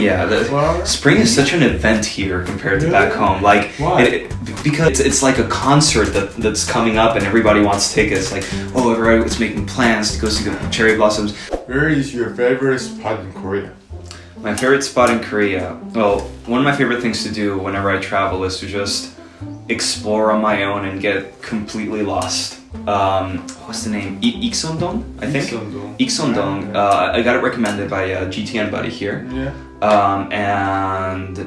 yeah, spring is such an event here compared to back home. Like, because it's like a concert that's coming up and everybody wants tickets. Like, oh, everybody's making plans to go see the cherry blossoms. Where is your favorite spot in Korea? My favorite spot in Korea, well, one of my favorite things to do whenever I travel is to just explore on my own and get completely lost. What's the name? Ikseondong, I think. Ikseondong. I got it recommended by a GTN buddy here. Yeah. And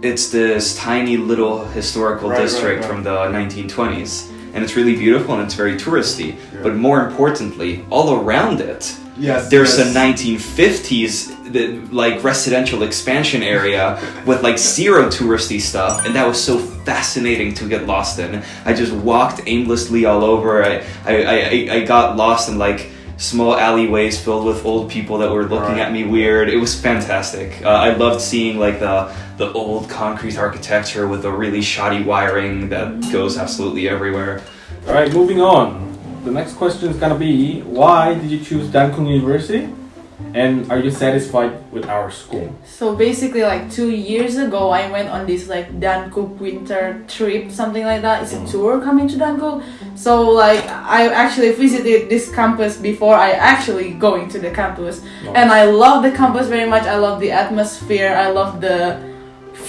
it's this tiny little historical district from the 1920s, and it's really beautiful and it's very touristy. Yeah. But more importantly, all around it, there's a 1950s like residential expansion area with like zero touristy stuff, and that was so fascinating to get lost in. I just walked aimlessly all over. I got lost in like small alleyways filled with old people that were looking at me weird. It was fantastic. I loved seeing like the old concrete architecture with the really shoddy wiring that goes absolutely everywhere. All right, moving on. The next question is gonna be, why did you choose Dankung University? And are you satisfied with our school? So basically, like 2 years ago, I went on this like Dankuk winter trip, something like that. It's a tour coming to Dankuk. So like I actually visited this campus before I actually going to the campus, and I love the campus very much. I love the atmosphere. I love the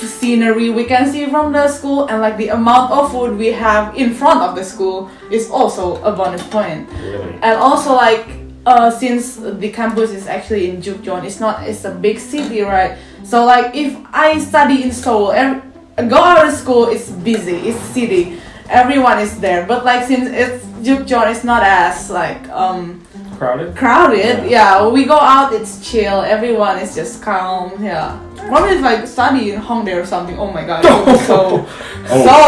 scenery we can see from the school, and like the amount of food we have in front of the school is also a bonus point. Really? And also like since the campus is actually in Jukjeon, it's a big city, right? So like if I study in Seoul, go out of school, it's busy, it's city, everyone is there. But like since it's Jukjeon, it's not as like crowded. Yeah, we go out, it's chill, everyone is just calm. Yeah, probably if like study in Hongdae or something, oh my god, it was so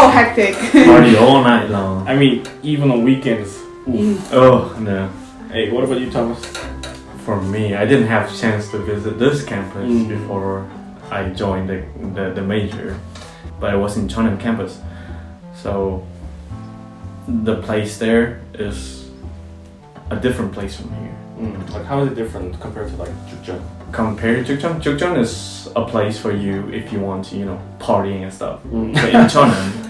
hectic. Party all night long. I mean, even on weekends. Oh no. Hey, what about you, Thomas? For me, I didn't have a chance to visit this campus before I joined the major, but I was in Cheonan campus, so the place there is a different place from here. Like how is it different compared to like Jukjeon? Compared to Jukjeon is a place for you if you want to, partying and stuff. But in Cheonan,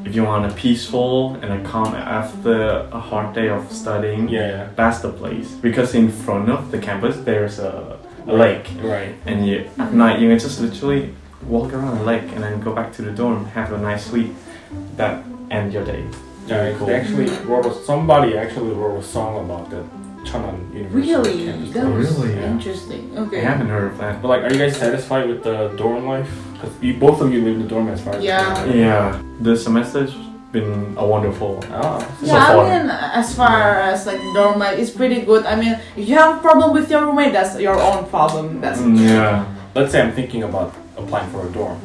if you want a peaceful and a calm after a hard day of studying, that's the place. Because in front of the campus there's a lake, right? And at night you can just literally walk around the lake and then go back to the dorm, have a nice sleep. That end your day. Yeah, cool. Somebody actually wrote a song about the Cheonan University campus. That was Really? interesting. Okay. I haven't heard of that. But like, are you guys satisfied with the dorm life? Because both of you live in the dorm as far as Yeah, the semester's been a wonderful. I mean, as far as like dorm life, it's pretty good. I mean, if you have a problem with your roommate, that's your own problem. Let's say I'm thinking about applying for a dorm,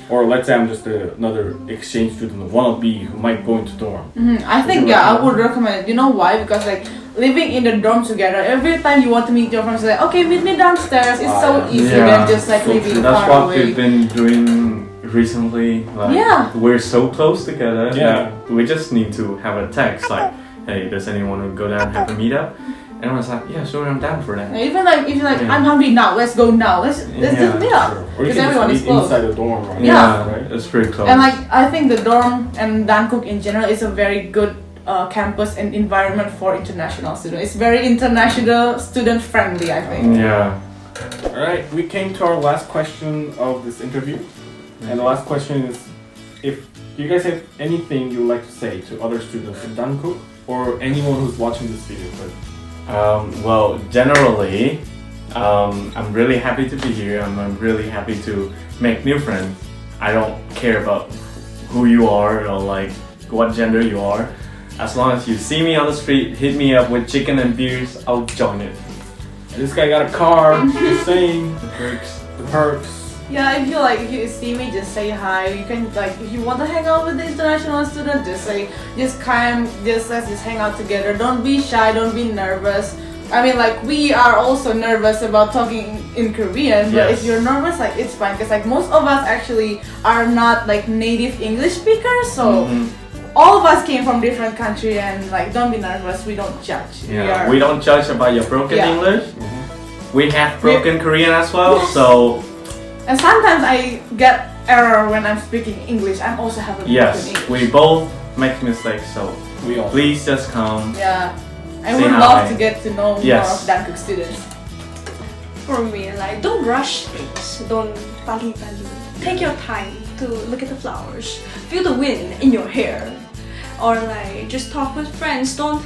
or let's say I'm just another exchange student, wannabe who might go into dorm. I think I would recommend it. You know why? Because like living in the dorm together, every time you want to meet your friends, like okay, meet me downstairs. It's so easy than just like living that's far what away. we've been doing recently. Like, we're so close together that we just need to have a text like, hey, does anyone want to go down and have a meetup? And I was like, yeah, sure, I'm down for that. Even like if you're like, I'm hungry now, let's go now. Let's just meet up. Or you can everyone just is meet close. inside the dorm, right? Right? It's pretty close. And like I think the dorm and Dankuk in general is a very good campus and environment for international students. It's very international, student friendly, I think. Alright, we came to our last question of this interview. And the last question is, if you guys have anything you'd like to say to other students in Dankuk or anyone who's watching this video. Well, generally, I'm really happy to be here. I'm really happy to make new friends. I don't care about who you are or like what gender you are. As long as you see me on the street, hit me up with chicken and beers, I'll join it. And this guy got a car, just saying The perks. Yeah, if you see me, just say hi. You can like if you want to hang out with the international student, let's just hang out together. Don't be shy, don't be nervous. I mean, like we are also nervous about talking in Korean, but if you're nervous, like it's fine, because like most of us actually are not like native English speakers, so all of us came from different country, and like don't be nervous. We don't judge. We don't judge about your broken English. We have broken Korean as well, so And sometimes I get error when I'm speaking English. I'm also have a Yes, English. we both make mistakes, so We all. please just come. Yeah, I Say would hi. love to get to know Yes. more of Dankook students. For me, like, don't rush things. Don't pagi-pagi. Take your time to look at the flowers. Feel the wind in your hair. Or like, just talk with friends. Don't,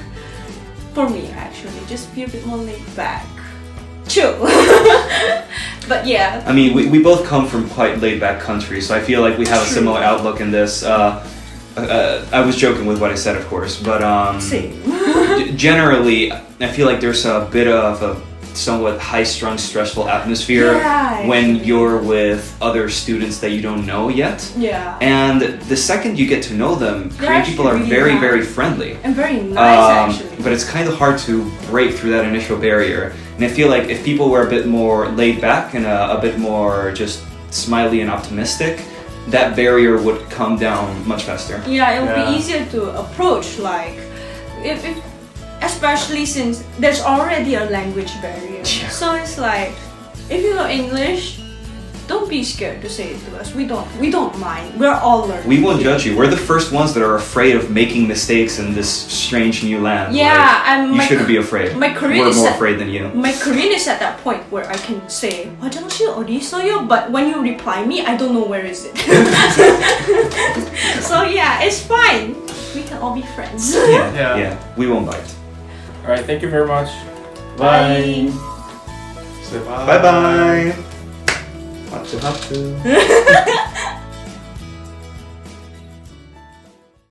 for me actually, just be a bit more laid back. Chill. But yeah. I mean, we both come from quite laid back countries, so I feel like we have a True. similar outlook in this. I was joking with what I said, of course, but Same. generally, I feel like there's a bit of a somewhat high-strung, stressful atmosphere Yeah, when actually. you're with other students that you don't know yet. Yeah. And the second you get to know them, They're Korean people are actually very, really very nice. friendly. And very nice actually. But it's kind of hard to break through that initial barrier. And I feel like if people were a bit more laid back and a bit more just smiley and optimistic, that barrier would come down much faster. Yeah, it would Yeah. be easier to approach, like, if especially since there's already a language barrier. Yeah. So it's like, if you know English, don't be scared to say it to us. We don't mind. We're all learning. We won't judge you. We're the first ones that are afraid of making mistakes in this strange new land. Yeah, Like, you my shouldn't be afraid. my Korean We're is more at- afraid than you. My Korean is at that point where I can say 화장실 어디 있어요? But when you reply me, I don't know where is it. So yeah, it's fine. We can all be friends. Yeah, we won't bite. Alright, thank you very much. Bye. Say bye. Bye bye. 하트 하트.